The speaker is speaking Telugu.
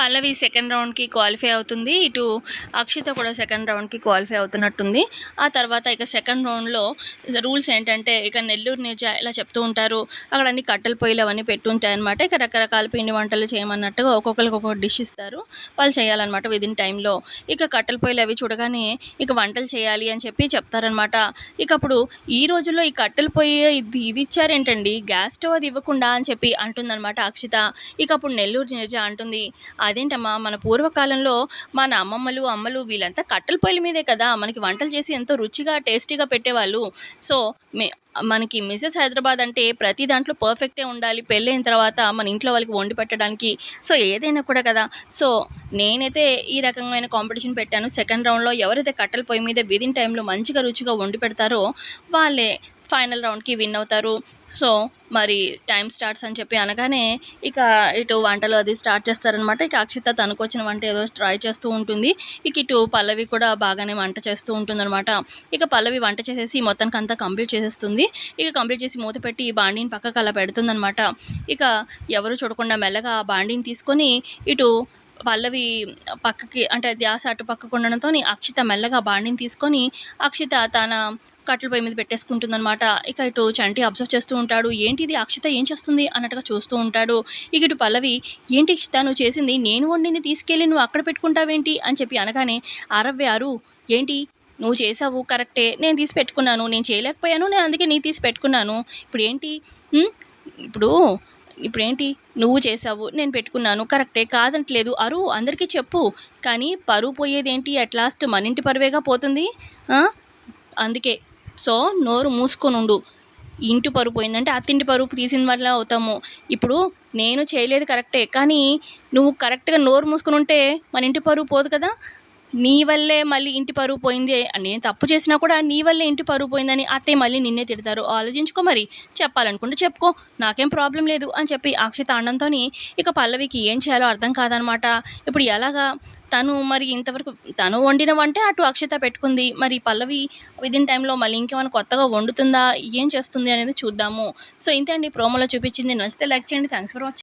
పల్లవి సెకండ్ రౌండ్కి క్వాలిఫై అవుతుంది. ఇటు అక్షిత కూడా సెకండ్ రౌండ్కి క్వాలిఫై అవుతున్నట్టుంది. ఆ తర్వాత ఇక సెకండ్ రౌండ్లో రూల్స్ ఏంటంటే ఇక నెల్లూరు నిర్జ ఇలా చెప్తూ ఉంటారు. అక్కడ అన్ని కట్టెల పొయ్యిలు అవన్నీ పెట్టుంటాయి అనమాట. ఇక రకరకాల పిండి వంటలు చేయమన్నట్టుగా ఒక్కొక్కరికి ఒక్కొక్క డిష్ ఇస్తారు, వాళ్ళు చేయాలన్నమాట విదిన్ టైంలో. ఇక కట్టెల పొయ్యిలు అవి చూడగానే ఇక వంటలు చేయాలి అని చెప్పి చెప్తారనమాట. ఇక అప్పుడు ఈ రోజుల్లో ఈ కట్టెల పొయ్యి ఇది ఇచ్చారేంటండి, గ్యాస్ స్టవ్ అది ఇవ్వకుండా అని చెప్పి అంటుందన్నమాట అక్షిత. ఇక అప్పుడు నెల్లూరు నిర్జ అంటుంది, అదేంటమ్మా మన పూర్వకాలంలో మన అమ్మమ్మలు అమ్మలు వీళ్ళంతా కట్టెల పొయ్యిల మీదే కదా మనకి వంటలు చేసి ఎంతో రుచిగా టేస్టీగా పెట్టేవాళ్ళు. సో మనకి మిసెస్ హైదరాబాద్ అంటే ప్రతి దాంట్లో పర్ఫెక్టే ఉండాలి పెళ్ళైన తర్వాత మన ఇంట్లో వాళ్ళకి వండి పెట్టడానికి. సో ఏదైనా కూడా కదా. సో నేనైతే ఈ రకమైన కాంపిటీషన్ పెట్టాను. సెకండ్ రౌండ్లో ఎవరైతే కట్టెల పొయ్యి మీద విదిన్ టైంలో మంచిగా రుచిగా వండి పెడతారో వాళ్ళే ఫైనల్ రౌండ్కి విన్ అవుతారు. సో మరి టైం స్టార్ట్స్ అని చెప్పి అనగానే ఇక ఇటు వంటలు అది స్టార్ట్ చేస్తారనమాట. ఇక అక్షిత తనకు వచ్చిన వంట ఏదో ట్రై చేస్తూ ఉంటుంది. ఇక ఇటు పల్లవి కూడా బాగానే వంట చేస్తూ ఉంటుందన్నమాట. ఇక పల్లవి వంట చేసేసి మొత్తానికి అంతా కంప్లీట్ చేసేస్తుంది. ఇక కంప్లీట్ చేసి మూత పెట్టి ఈ బాండీని పక్కకు అలా పెడుతుందనమాట. ఇక ఎవరు చూడకుండా మెల్లగా ఆ బాండీని తీసుకొని ఇటు పల్లవి పక్కకి అంటే ధ్యాస అటు పక్కకు ఉండడంతో అక్షిత మెల్లగా బాండీని తీసుకొని అక్షిత తన కట్టెల పొయ్యి మీద పెట్టేసుకుంటుందనమాట. ఇక ఇటు చంటి అబ్జర్వ్ చేస్తూ ఉంటాడు. ఏంటిది అక్షిత ఏం చేస్తుంది అన్నట్టుగా చూస్తూ ఉంటాడు. ఇక ఇటు పల్లవి, ఏంటి అక్షిత నువ్వు చేసింది, నేను వండింది తీసుకెళ్ళి నువ్వు అక్కడ పెట్టుకుంటావేంటి అని చెప్పి అనగానే, అరవ్వే అరు, ఏంటి నువ్వు చేసావు కరెక్టే, నేను తీసి పెట్టుకున్నాను, నేను చేయలేకపోయాను, నేను అందుకే నీ తీసి పెట్టుకున్నాను. ఇప్పుడు ఏంటి ఇప్పుడేంటి నువ్వు చేసావు నేను పెట్టుకున్నాను కరెక్టే కాదంటలేదు అరు, అందరికీ చెప్పు, కానీ పరువు పోయేదేంటి, అట్ లాస్ట్ మన ఇంటి పరువేగా పోతుంది. అందుకే సో నోరు మూసుకొని ఉండు. ఇంటి పరువు పోయిందంటే అత్తింటి పరువు తీసిన వల్ల అవుతాము. ఇప్పుడు నేను చేయలేదు కరెక్టే, కానీ నువ్వు కరెక్ట్గా నోరు మూసుకొని ఉంటే మన ఇంటి పరువు పోదు కదా. నీ వల్లే మళ్ళీ ఇంటి పరువు పోయింది, నేను తప్పు చేసినా కూడా నీ వల్లే ఇంటి పరువు పోయిందని అత్తయ్య మళ్ళీ నిన్నే తిడతారు. ఆలోచించుకో, మరి చెప్పాలనుకుంటే చెప్పుకో, నాకేం ప్రాబ్లం లేదు అని చెప్పి అక్షిత అనడంతో ఇక పల్లవికి ఏం చేయాలో అర్థం కాదనమాట. ఇప్పుడు ఎలాగా తను మరి ఇంతవరకు తను వండిన వంటే అటు అక్షిత పెట్టుకుంది. మరి పల్లవి విదిన్ టైంలో మళ్ళీ ఇంకేమైనా కొత్తగా వండుతుందా, ఏం చేస్తుంది అనేది చూద్దాము. సో ఇంతే అండి ప్రోమోలో చూపించింది. నచ్చితే లైక్ చేయండి. Thanks for watching.